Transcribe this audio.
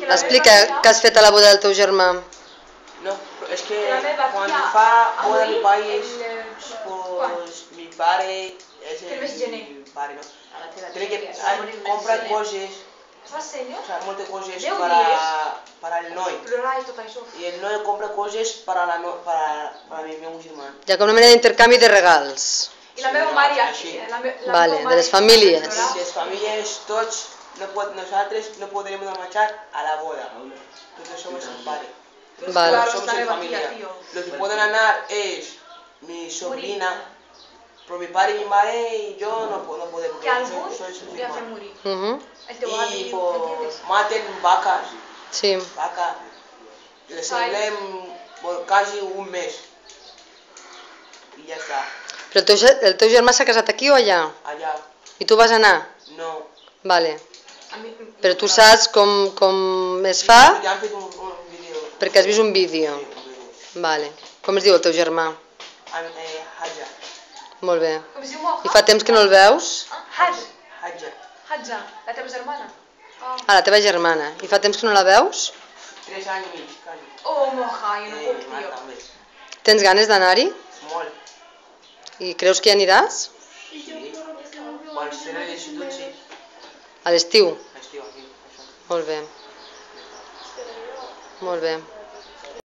Explica què has fet a la boda del teu germà. No, es que cuando fa boda mi país, pues mi padre es mi padre, ¿no? Tiene que comprar cosas, o sea, muchas cosas para el noi. Y el noi compra cosas para mi germà. Ja com una mena d'intercanvi de regals. I la meva mare, Vale, de les famílies. Les famílies, tots, nosaltres no podrem marxar a la boda. Todos somos el padre. Vale. Somos en familia. Los que pueden anar es mi sobrina, pero mi padre y mi madre y yo no podemos. Que alguns ja fem morir. El teu avi... Y pues maten vacas. Sí. Vaca. Les semblem quasi un mes. I ja està. Però el teu germà s'ha casat aquí o allà? Allà. I tu vas anar? No. Vale. Però tu saps com es fa? Ja han fet un vídeo. Perquè has vist un vídeo. Vale. Com es diu el teu germà? Hadja. Molt bé. Com es diu Moja? I fa temps que no el veus? Hadja. Hadja, la teva germana? Ah, la teva germana. I fa temps que no la veus? 3 anys i mig, quasi. Oh, Moja, jo no puc, tio. Tens ganes d'anar-hi? Molt. I creus que hi aniràs? Sí. Quan serà l'institut, sí. A l'estiu? Estiu aquí. Molt bé. Molt bé.